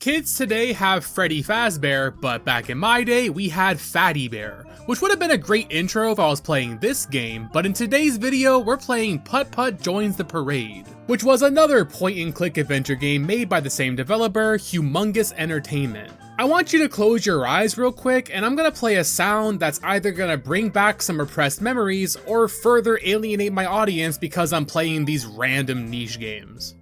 Kids today have Freddy Fazbear, but back in my day, we had Fatty Bear, which would have been a great intro if I was playing this game, but in today's video, we're playing Putt Putt Joins the Parade, which was another point-and-click adventure game made by the same developer, Humongus Entertainment. I want you to close your eyes real quick, and I'm gonna play a sound that's either gonna bring back some repressed memories, or further alienate my audience because I'm playing these random niche games.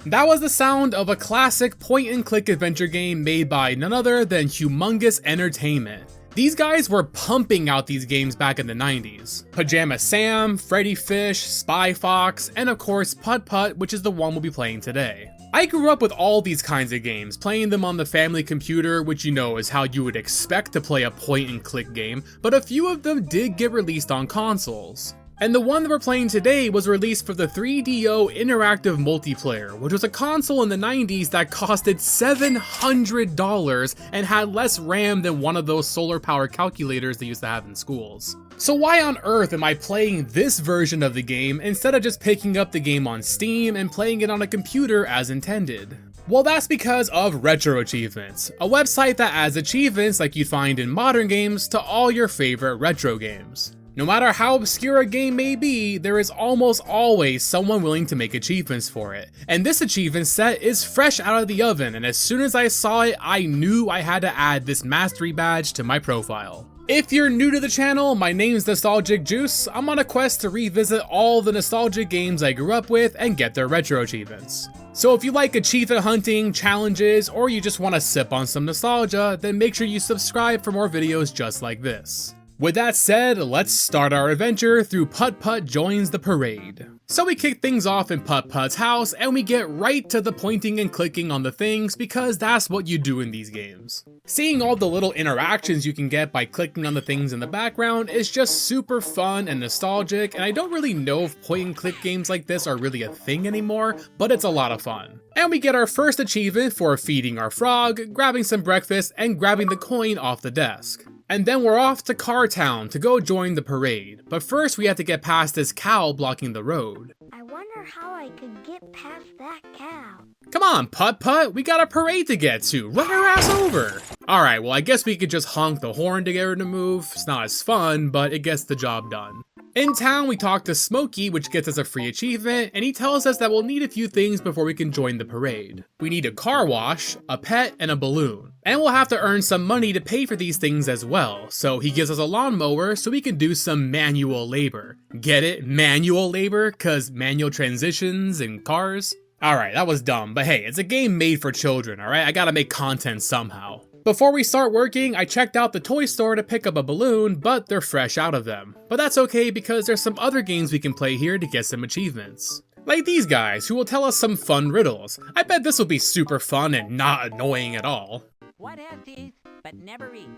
That was the sound of a classic point-and-click adventure game made by none other than Humongus Entertainment. These guys were pumping out these games back in the 90s. Pajama Sam, Freddy Fish, Spy Fox, and of course Putt Putt, which is the one we'll be playing today. I grew up with all these kinds of games, playing them on the family computer, which you know is how you would expect to play a point-and-click game, but a few of them did get released on consoles. And the one that we're playing today was released for the 3DO Interactive Multiplayer, which was a console in the 90s that costed $700 and had less RAM than one of those solar power calculators they used to have in schools. So why on earth am I playing this version of the game instead of just picking up the game on Steam and playing it on a computer as intended? Well, that's because of Retro Achievements, a website that adds achievements like you'd find in modern games to all your favorite retro games. No matter how obscure a game may be, there is almost always someone willing to make achievements for it. And this achievement set is fresh out of the oven, and as soon as I saw it, I knew I had to add this mastery badge to my profile. If you're new to the channel, my name's Nostalgic Juice. I'm on a quest to revisit all the nostalgic games I grew up with and get their retro achievements. So if you like achievement hunting, challenges, or you just want to sip on some nostalgia, then make sure you subscribe for more videos just like this. With that said, let's start our adventure through Putt Putt Joins the Parade. So we kick things off in Putt Putt's house and we get right to the pointing and clicking on the things because that's what you do in these games. Seeing all the little interactions you can get by clicking on the things in the background is just super fun and nostalgic, and I don't really know if point and click games like this are really a thing anymore, but it's a lot of fun. And we get our first achievement for feeding our frog, grabbing some breakfast, and grabbing the coin off the desk. And then we're off to Car Town to go join the parade. But first we have to get past this cow blocking the road. I wonder how I could get past that cow. Come on, Putt Putt, we got a parade to get to. Run her ass over. Alright, well I guess we could just honk the horn to get her to move. It's not as fun, but it gets the job done. In town, we talk to Smokey, which gets us a free achievement, and he tells us that we'll need a few things before we can join the parade. We need a car wash, a pet, and a balloon. And we'll have to earn some money to pay for these things as well, so he gives us a lawnmower so we can do some manual labor. Get it? Manual labor? 'Cause manual transitions and cars? Alright, that was dumb, but hey, it's a game made for children, alright? I gotta make content somehow. Before we start working, I checked out the toy store to pick up a balloon, but they're fresh out of them. But that's okay because there's some other games we can play here to get some achievements. Like these guys, who will tell us some fun riddles. I bet this will be super fun and not annoying at all. What has teeth but never eats?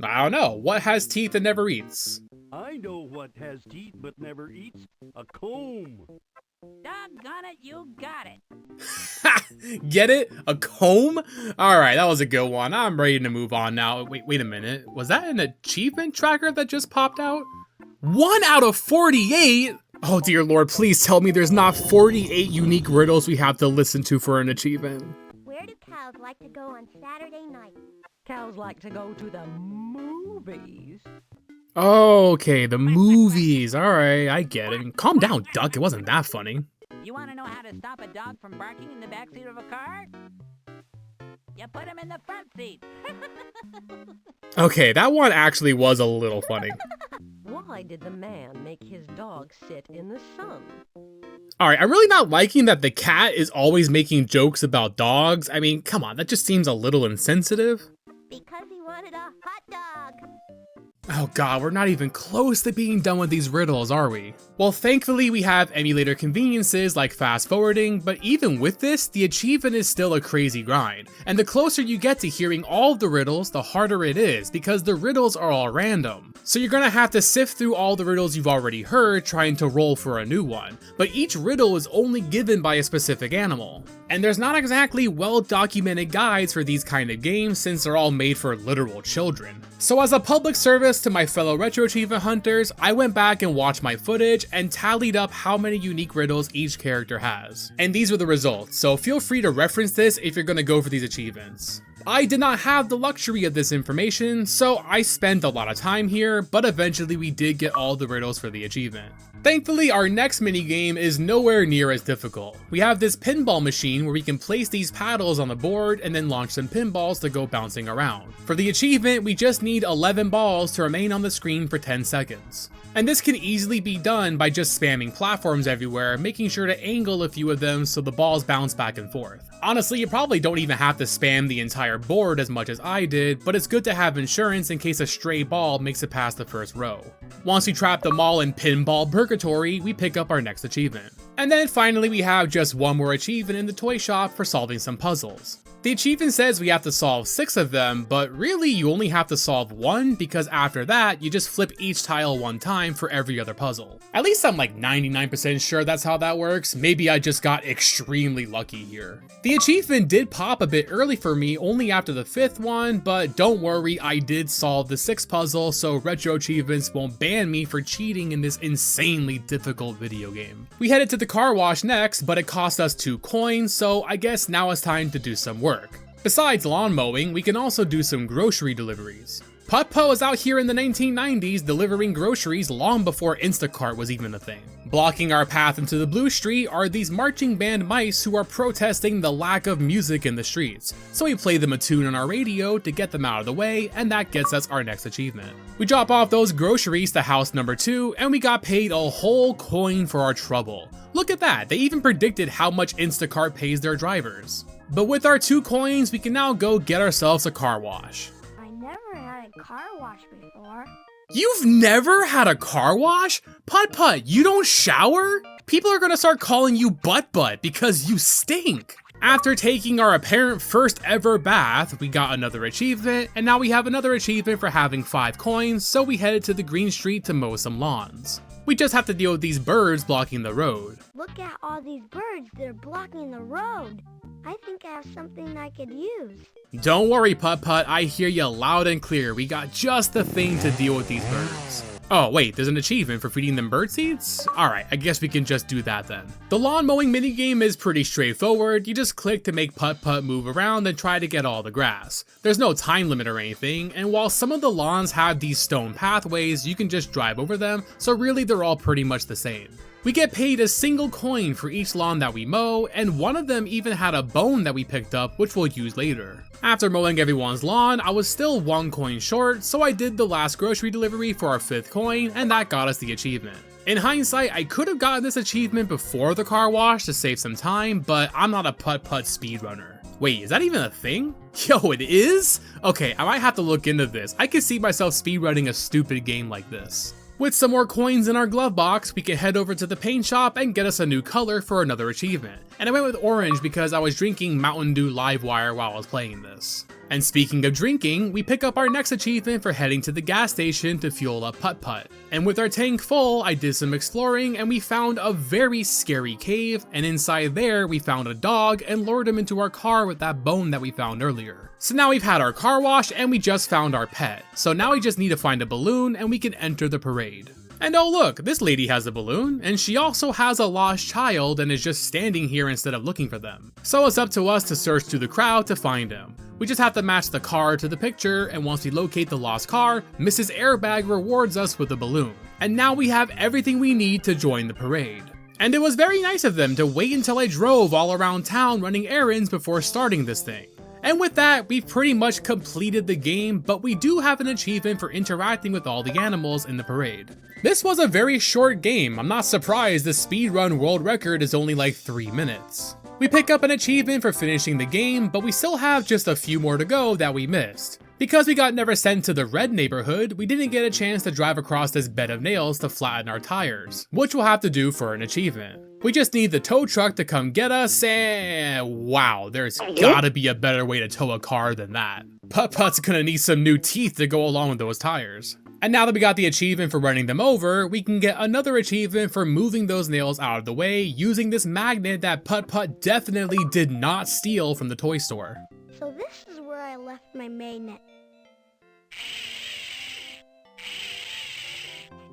I don't know, what has teeth and never eats? I know what has teeth but never eats. A comb. Doggone it, you got it. Get it? A comb? Alright, that was a good one. I'm ready to move on now. Wait a minute. Was that an achievement tracker that just popped out? 1 out of 48? Oh dear lord, please tell me there's not 48 unique riddles we have to listen to for an achievement. Where do cows like to go on Saturday night? Cows like to go to the movies. Okay, the movies. Alright, I get it. Calm down, Duck. It wasn't that funny. You want to know how to stop a dog from barking in the backseat of a car? You put him in the front seat. Okay, that one actually was a little funny. Why did the man make his dog sit in the sun? Alright, I'm really not liking that the cat is always making jokes about dogs. I mean, come on, that just seems a little insensitive. Because he wanted a hot dog. Oh god, we're not even close to being done with these riddles, are we? Well, thankfully we have emulator conveniences like fast forwarding, but even with this, the achievement is still a crazy grind. And the closer you get to hearing all of the riddles, the harder it is, because the riddles are all random. So you're gonna have to sift through all the riddles you've already heard trying to roll for a new one, but each riddle is only given by a specific animal. And there's not exactly well-documented guides for these kind of games since they're all made for literal children. So as a public service to my fellow retro achievement hunters, I went back and watched my footage and tallied up how many unique riddles each character has. And these were the results, so feel free to reference this if you're gonna go for these achievements. I did not have the luxury of this information, so I spent a lot of time here, but eventually we did get all the riddles for the achievement. Thankfully, our next minigame is nowhere near as difficult. We have this pinball machine where we can place these paddles on the board and then launch some pinballs to go bouncing around. For the achievement, we just need 11 balls to remain on the screen for 10 seconds. And this can easily be done by just spamming platforms everywhere, making sure to angle a few of them so the balls bounce back and forth. Honestly, you probably don't even have to spam the entire board as much as I did, but it's good to have insurance in case a stray ball makes it past the first row. Once we trap them all in pinball purgatory, we pick up our next achievement. And then finally we have just one more achievement in the toy shop for solving some puzzles. The achievement says we have to solve 6 of them, but really you only have to solve 1 because after that, you just flip each tile 1 time for every other puzzle. At least I'm like 99% sure that's how that works. Maybe I just got extremely lucky here. The achievement did pop a bit early for me, only after the 5th one, but don't worry, I did solve the 6th puzzle, so retro achievements won't ban me for cheating in this insanely difficult video game. We headed to the car wash next, but it cost us 2 coins, so I guess now it's time to do some work. Besides lawn mowing, we can also do some grocery deliveries. Putt Putt was out here in the 1990s delivering groceries long before Instacart was even a thing. Blocking our path into the blue street are these marching band mice who are protesting the lack of music in the streets. So we play them a tune on our radio to get them out of the way, and that gets us our next achievement. We drop off those groceries to house number 2, and we got paid a whole coin for our trouble. Look at that, they even predicted how much Instacart pays their drivers. But with our 2 coins, we can now go get ourselves a car wash. I never had a car wash before. You've never had a car wash? Putt Putt, you don't shower? People are gonna start calling you Butt Butt because you stink. After taking our apparent first ever bath, we got another achievement, and now we have another achievement for having 5 coins, so we headed to the green street to mow some lawns. We just have to deal with these birds blocking the road. Look at all these birds, they're blocking the road. I think I have something I could use. Don't worry, Putt Putt, I hear you loud and clear. We got just the thing to deal with these birds. Oh wait, there's an achievement for feeding them bird seeds? Alright, I guess we can just do that then. The lawn mowing minigame is pretty straightforward. You just click to make Putt Putt move around and try to get all the grass. There's no time limit or anything, and while some of the lawns have these stone pathways, you can just drive over them, so really they're all pretty much the same. We get paid a single coin for each lawn that we mow, and one of them even had a bone that we picked up, which we'll use later. After mowing everyone's lawn, I was still 1 coin short, so I did the last grocery delivery for our 5th coin, and that got us the achievement. In hindsight, I could have gotten this achievement before the car wash to save some time, but I'm not a Putt Putt speedrunner. Wait, is that even a thing? Yo, it is? Okay, I might have to look into this. I could see myself speedrunning a stupid game like this. With some more coins in our glove box, we can head over to the paint shop and get us a new color for another achievement. And I went with orange because I was drinking Mountain Dew Livewire while I was playing this. And speaking of drinking, we pick up our next achievement for heading to the gas station to fuel up Putt Putt. And with our tank full, I did some exploring and we found a very scary cave, and inside there we found a dog and lured him into our car with that bone that we found earlier. So now we've had our car wash and we just found our pet. So now we just need to find a balloon and we can enter the parade. And oh look, this lady has a balloon, and she also has a lost child and is just standing here instead of looking for them. So it's up to us to search through the crowd to find him. We just have to match the car to the picture, and once we locate the lost car, Mrs. Airbag rewards us with a balloon. And now we have everything we need to join the parade. And it was very nice of them to wait until I drove all around town running errands before starting this thing. And with that, we've pretty much completed the game, but we do have an achievement for interacting with all the animals in the parade. This was a very short game. I'm not surprised the speedrun world record is only like 3 minutes. We pick up an achievement for finishing the game, but we still have just a few more to go that we missed. Because we got never sent to the red neighborhood, we didn't get a chance to drive across this bed of nails to flatten our tires, which we'll have to do for an achievement. We just need the tow truck to come get us, and wow, there's gotta be a better way to tow a car than that. Putt Putt's gonna need some new teeth to go along with those tires. And now that we got the achievement for running them over, we can get another achievement for moving those nails out of the way using this magnet that Putt Putt definitely did not steal from the toy store. So this is where I left my magnet.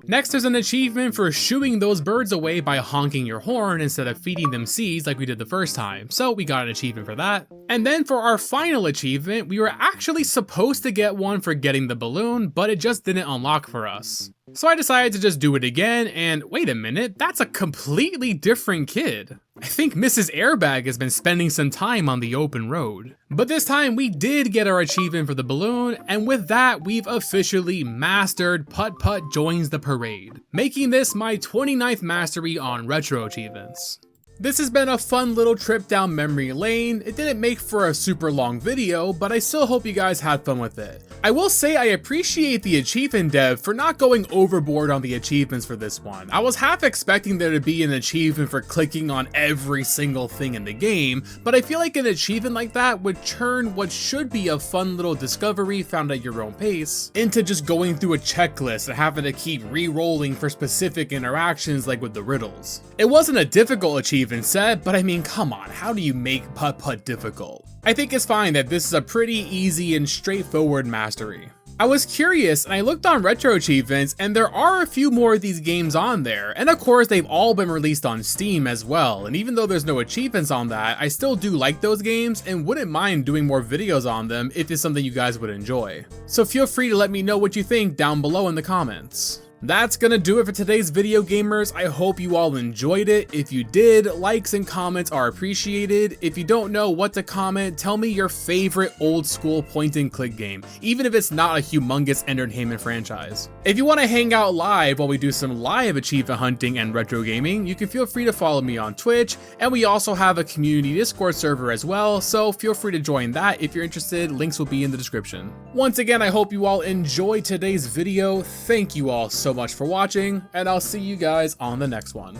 Next, there's an achievement for shooing those birds away by honking your horn instead of feeding them seeds like we did the first time, so we got an achievement for that. And then for our final achievement, we were actually supposed to get one for getting the balloon, but it just didn't unlock for us. So I decided to just do it again, and wait a minute, that's a completely different kid. I think Mrs. Airbag has been spending some time on the open road. But this time we did get our achievement for the balloon, and with that we've officially mastered Putt Putt Joins the Parade, making this my 29th mastery on retro achievements. This has been a fun little trip down memory lane. It didn't make for a super long video, but I still hope you guys had fun with it. I will say I appreciate the achievement dev for not going overboard on the achievements for this one. I was half expecting there to be an achievement for clicking on every single thing in the game, but I feel like an achievement like that would turn what should be a fun little discovery found at your own pace into just going through a checklist and having to keep re-rolling for specific interactions like with the riddles. It wasn't a difficult achievement set, but I mean, come on, how do you make Putt Putt difficult? I think it's fine that this is a pretty easy and straightforward mastery. I was curious and I looked on retro achievements and there are a few more of these games on there, and of course they've all been released on Steam as well, and even though there's no achievements on that, I still do like those games and wouldn't mind doing more videos on them if it's something you guys would enjoy. So feel free to let me know what you think down below in the comments. That's gonna do it for today's video, gamers. I hope you all enjoyed it. If you did, likes and comments are appreciated. If you don't know what to comment, tell me your favorite old school point and click game, even if it's not a humongous entertainment franchise. If you want to hang out live while we do some live achievement hunting and retro gaming, you can feel free to follow me on Twitch, and we also have a community Discord server as well, so feel free to join that if you're interested. Links will be in the description. Once again, I hope you all enjoyed today's video. Thank you all so much for watching, and I'll see you guys on the next one.